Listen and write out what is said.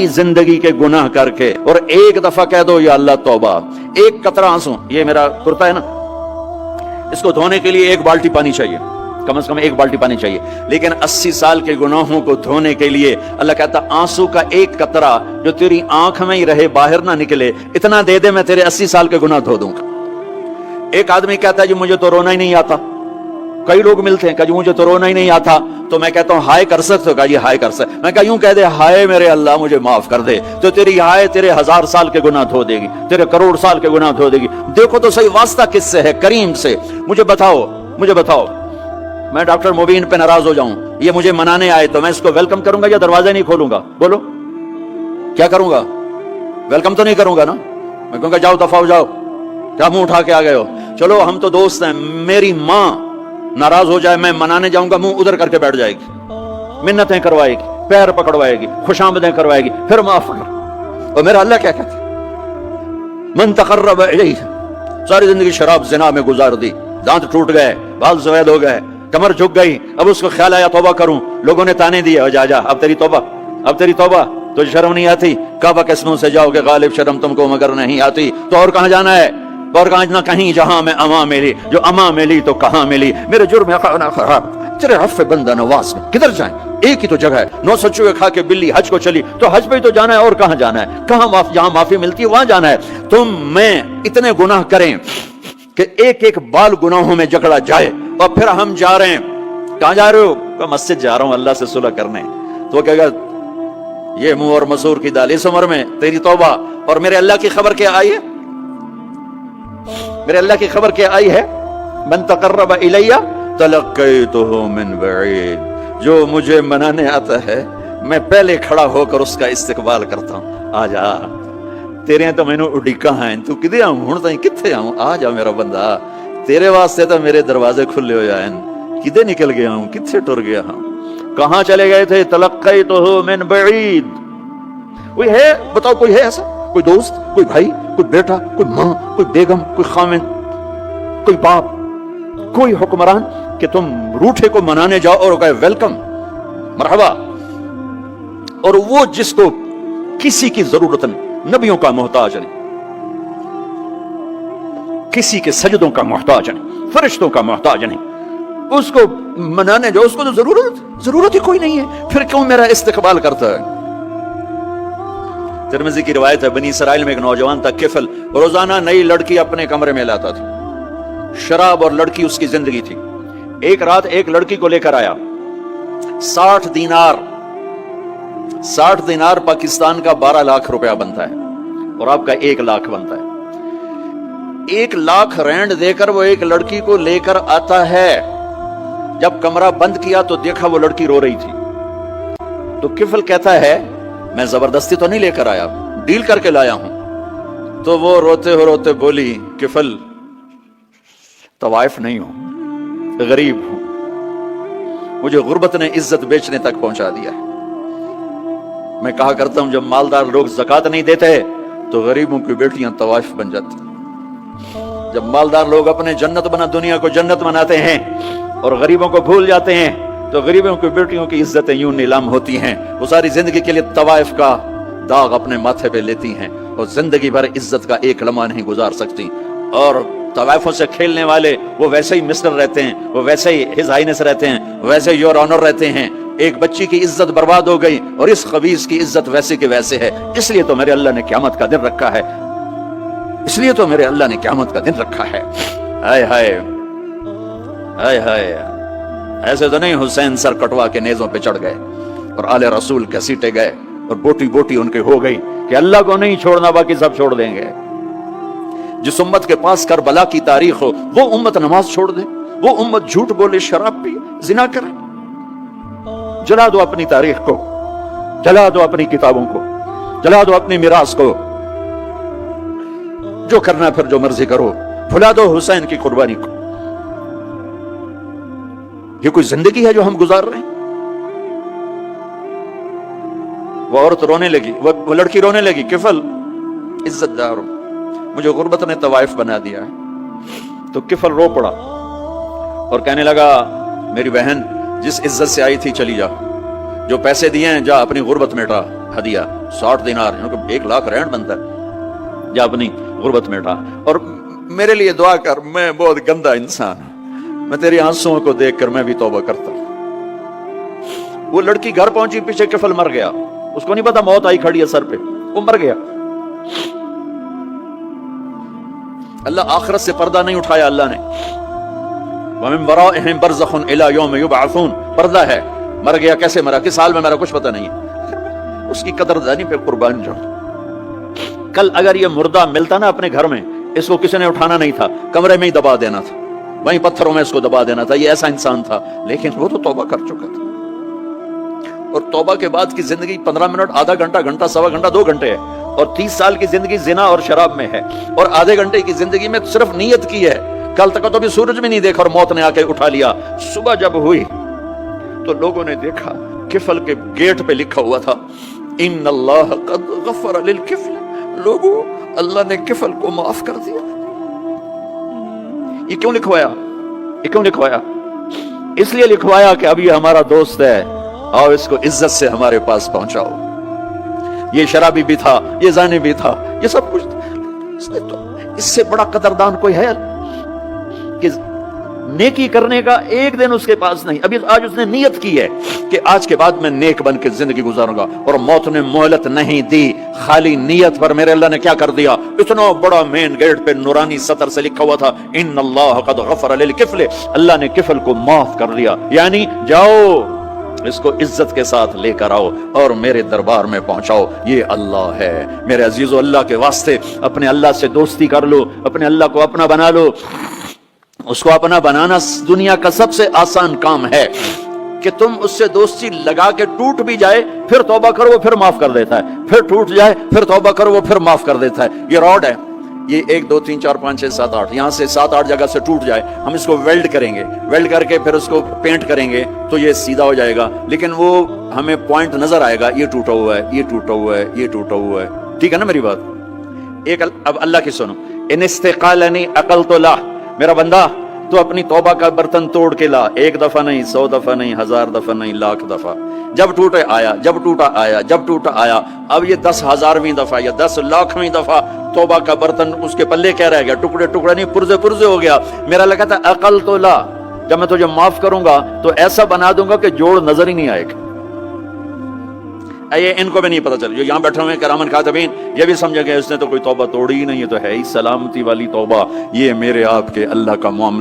जिंदगी के गुनाह करके और एक दफा कह दो या अल्लाह तौबा, एक कतरा आंसू, ये मेरा कुर्ता है ना, इसको धोने के लिए एक बाल्टी पानी चाहिए, कम से कम एक बाल्टी पानी चाहिए, लेकिन 80 साल के गुनाहों को धोने के लिए अल्लाह कहता आंसू का एक कतरा जो तेरी आंख में ही रहे, बाहर ना निकले, इतना दे दे, मैं तेरे 80 साल के गुनाह धो दूंगा। एक आदमी कहता है जी मुझे तो रोना ही नहीं आता, कई लोग मिलते हैं, कहा मुझे तो रोना ही नहीं आता, तो मैं कहता हूं हाय कर सकते हो? कहा जी हाय कर सकते। मैं कहा यूं कह दे, हाय मेरे अल्लाह मुझे माफ कर दे, तो तेरी हाय तेरे 1000 साल के गुनाह धो देगी, तेरे करोड़ साल के गुनाह धो देगी। देखो तो सही वास्ता किससे है? करीम से। मुझे बताओ, मुझे बताओ, मैं डॉक्टर मुबीन पे नाराज हो जाऊं, ये मुझे मनाने आए, तो मैं इसको वेलकम करूंगा या दरवाजा नहीं खोलूंगा? बोलो क्या करूंगा? वेलकम तो नहीं करूंगा ना, मैं कहूंगा जाओ दफा हो जाओ, क्या मुंह उठा के आ गए हो? चलो हम तो दोस्त हैं, मेरी माँ नाराज हो जाए, मैं मनाने जाऊंगा, मुंह उधर करके बैठ जाएगी, मिन्नतें करवाएगी, पैर पकड़वाएगी, खुशामदें करवाएगी, फिर माफ कर। और मेरा अल्लाह क्या कहता है? मन तकर्रब इलैहि, सारी जिंदगी शराब जिना में गुजार दी, दांत टूट गए, बाल सफेद हो गए, कमर झुक गई, अब उसको ख्याल आया तौबा करूं, लोगों ने ताने दिए, जा जा अब तेरी तौबा, अब तेरी तौबा, तो शर्म नहीं आती? काबा के स्नों से जाओगे गालिब, शर्म तुमको मगर नहीं आती, तो और कहां जाना है? और कहां ना कहीं जहां में अमा मिली, जो अमा मिली तो कहां मिली, मेरे जुर्म खराब तेरे हफ्ते बंदा नवाज में किधर जाए? एक ही तो जगह है, 9 सचुए खा के बिल्ली हज को चली, तो हज पे ही तो जाना है, और कहां जाना है? कहां जहां माफी मिलती है वहां जाना है। तुम मैं इतने गुनाह करें कि एक एक बाल गुनाहों में जकड़ा जाए, और फिर हम जा रहे हैं, कहां जा रहे हो? मस्जिद जा रहा हूं अल्लाह से सुलह करने, तो कहेगा ये मुंह और मसूर की दाल, इस उम्र में तेरी तौबा। और मेरे अल्लाह की खबर क्या आई है? मेरे अल्लाह की खबर क्या आई है? मन तकर्रब इलैया तलक्कैतुहु मिन बईद, जो मुझे मनाने आता है मैं पहले खड़ा होकर उसका इस्तकबाल करता हूं। आ जा, तेरे तो मैनू उड़ीका है, तू किदे आऊं हुण ताईं, किथे आऊं? आ जा मेरा बंदा, तेरे वास्ते तो मेरे दरवाजे खुले हो जाए, किदे निकल गया हूं, किथे टुर गया हूं, कहां चले गए थे? तलक्कैतुहु मिन बईद। कोई है? बताओ कोई है ऐसा? कोई दोस्त, कोई भाई, कोई बेटा, कोई माँ, कोई बेगम, कोई खामिन, कोई बाप, कोई हुक्मरान कि तुम रूठे को मनाने जाओ और कहे वेलकम, मरहबा। और वो जिसको किसी की जरूरत नहीं, नबियों का मोहताज नहीं, किसी के सजदों का मोहताज नहीं, फरिश्तों का मोहताज नहीं, उसको मनाने जाओ, उसको तो जरूरत ही कोई नहीं है, फिर क्यों मेरा इस्तकबाल करता है? तिरमिज़ी की रिवायत है, बनी इसराइल में एक नौजवान था किफल, रोजाना नई लड़की अपने कमरे में लाता था, शराब और लड़की उसकी जिंदगी थी। एक रात एक लड़की को लेकर आया, 60 दीनार, 60 दीनार पाकिस्तान का 12 लाख रुपया बनता है, और आपका 1 लाख बनता है। 1 लाख रैंड देकर वो एक लड़की को लेकर आता है। जब कमरा बंद किया तो देखा वो लड़की रो रही थी, तो किफल कहता है मैं जबरदस्ती तो नहीं लेकर आया, डील करके लाया हूं। तो वो रोते बोली किफल तवाइफ नहीं हूं, गरीब हूं, मुझे गुर्बत ने इज्जत बेचने तक पहुंचा दिया है। मैं कहा करता हूं जब मालदार लोग ज़कात नहीं देते तो गरीबों की बेटियां तवाइफ बन जाती। जब मालदार लोग अपने जन्नत बना दुनिया को जन्नत बनाते हैं और गरीबों को भूल जाते हैं, तो गरीबों की बेटियों की इज्जतें यूं नीलाम होती हैं। वो सारी जिंदगी के लिए तवाइफ का दाग अपने माथे पे लेती हैं और जिंदगी भर इज्जत का एक लम्हा नहीं गुजार सकती। और तवाइफों से खेलने वाले वो वैसे ही मिस्टर रहते हैं, वो वैसे ही हिज हाइनेस रहते हैं, वैसे योर ऑनर रहते हैं। एक बच्ची की इज्जत बर्बाद हो गई और इस खबीस की इज्जत वैसे के वैसे है। इसलिए तो मेरे अल्लाह ने क़यामत का दिन रखा है, इसलिए तो मेरे अल्लाह ने क़यामत का दिन रखा है। हाय हाय हाय हाय, ऐसे तो नहीं हुसैन सर कटवा के नेज़ों पे चढ़ गए और आले रसूल घसीटे गए और बोटी बोटी उनके हो गई कि अल्लाह को नहीं छोड़ना बाकी सब छोड़ देंगे। जिस उम्मत के पास करबला की तारीख हो वो उम्मत नमाज छोड़ दे, वो उम्मत झूठ बोले, शराब पिए, जिना करे। जला दो अपनी तारीख को, जला दो अपनी किताबों को, जला दो अपनी मिरास को, जो करना फिर जो मर्जी करो, भुला दो हुसैन की कुर्बानी को। ये कोई जिंदगी है जो हम गुजार रहे हैं? वो औरत रोने लगी, वो लड़की रोने लगी, किफल इज्जतदार हो, मुझे गुर्बत ने तवाइफ बना दिया है। तो किफल रो पड़ा और कहने लगा मेरी बहन जिस इज्जत से आई थी चली जा, जो पैसे दिए हैं जा अपनी गुर्बत मिटा, ہدیہ 60 دینار، 1 لاکھ رینڈ بنتا ہے، جا اپنی غربت میں اٹھا، اور میرے لیے دعا کر، میں بہت گندا انسان ہوں، میں تیری آنسوؤں کو دیکھ کر میں بھی توبہ کرتا ہوں۔ وہ لڑکی گھر پہنچی، پیچھے کفل مر گیا، اس کو نہیں پتا موت آئی کھڑی ہے سر پہ، وہ مر گیا۔ اللہ آخرت سے پردہ نہیں اٹھایا اللہ نے۔ وَمِن وَرَائِهِمْ بَرْزَخٌ إِلَى يَوْمِ يُبْعَثُونَ، پردہ ہے، مر گیا، کیسے مرا، کس حال میں مرا، کچھ پتہ نہیں ہے، اس کی قدردانی پہ قربان جاؤ۔ کل اگر یہ مردہ ملتا نا اپنے گھر میں، اس کو کسی نے اٹھانا نہیں تھا، کمرے میں ہی دبا دینا تھا، وہیں پتھروں میں اس کو دبا دینا تھا، یہ ایسا انسان تھا، لیکن وہ تو توبہ کر چکا تھا۔ اور توبہ کے بعد کی زندگی 15 منٹ، آدھا گھنٹہ، گھنٹہ، سوا گھنٹہ، 2 گھنٹے ہے، اور 30 سال کی زندگی زنا اور شراب میں ہے، اور آدھے گھنٹے کی زندگی میں صرف نیت کی ہے۔ کل تک تو بھی سورج بھی نہیں دیکھا اور موت نے آ کے اٹھا لیا۔ صبح جب ہوئی تو لوگوں نے دیکھا کفل کے گیٹ پہ لکھا ہوا تھا ان اللہ قد غفر للکفل، لوگوں اللہ نے کفل کو معاف کر دیا۔ یہ کیوں لکھوایا؟ یہ کیوں لکھوایا؟ اس لیے لکھوایا کہ اب یہ ہمارا دوست ہے، آؤ اس کو عزت سے ہمارے پاس پہنچاؤ۔ یہ شرابی بھی تھا، یہ زانی بھی تھا، یہ سب کچھ تھا۔ اس سے بڑا قدردان کوئی ہے کہ نیکی کرنے کا ایک دن اس کے پاس نہیں؟ ابھی آج اس نے نیت کی ہے کہ آج کے بعد میں نیک بن کے زندگی گزاروں گا، اور موت نے مہلت نہیں دی، خالی نیت پر میرے اللہ نے کیا کر دیا، اتنا بڑا مین گیٹ پہ نورانی سطر سے لکھا ہوا تھا ان اللہ قد غفر للکفل، اللہ نے کفل کو معاف کر دیا، یعنی جاؤ اس کو عزت کے ساتھ لے کر آؤ اور میرے دربار میں پہنچاؤ، یہ اللہ ہے۔ میرے عزیزو، اللہ کے واسطے اپنے اللہ سے دوستی کر لو، اپنے اللہ کو اپنا بنا لو۔ اس کو اپنا بنانا دنیا کا سب سے آسان کام ہے کہ تم اس سے دوستی لگا کے ٹوٹ بھی جائے، پھر توبہ کرو وہ پھر معاف کر دیتا ہے، پھر ٹوٹ جائے پھر توبہ کرو وہ پھر معاف کر دیتا ہے۔ یہ راڈ ہے، یہ 1 2 3 4 5 6 7 8، یہاں سے 7 8 جگہ سے ٹوٹ جائے، ہم اس کو ویلڈ کریں گے، ویلڈ کر کے پھر اس کو پینٹ کریں گے تو یہ سیدھا ہو جائے گا، لیکن وہ ہمیں پوائنٹ نظر آئے گا، یہ ٹوٹا ہوا ہے، یہ ٹوٹا ہوا ہے، یہ ٹوٹا ہوا ہے۔ ٹھیک ہے نا میری بات؟ ایک اب اللہ کی سنو، ان استقالنی عقلت له، میرا بندہ تو اپنی توبہ کا برتن توڑ کے لا، 1 دفعہ نہیں، 100 دفعہ نہیں، 1000 دفعہ نہیں، 1,00,000 دفعہ، جب ٹوٹے آیا، جب ٹوٹا آیا، جب ٹوٹا آیا، اب یہ 10,000ویں دفعہ یا 10,00,000ویں دفعہ توبہ کا برتن اس کے پلے کیا رہ گیا، ٹکڑے ٹکڑے نہیں، پرزے پرزے ہو گیا۔ میرا لگا تھا عقل تو لا، جب میں تجھے معاف کروں گا تو ایسا بنا دوں گا کہ جوڑ نظر ہی نہیں آئے گا۔ یہ ان کو بھی نہیں پتا چل، جو یہاں بیٹھے ہوئے کرامن کاتبین، یہ بھی سمجھے کہ اس نے تو کوئی توبہ توڑی ہی نہیں، یہ تو ہے ہی سلامتی والی توبہ۔ یہ میرے آپ کے اللہ کا معاملہ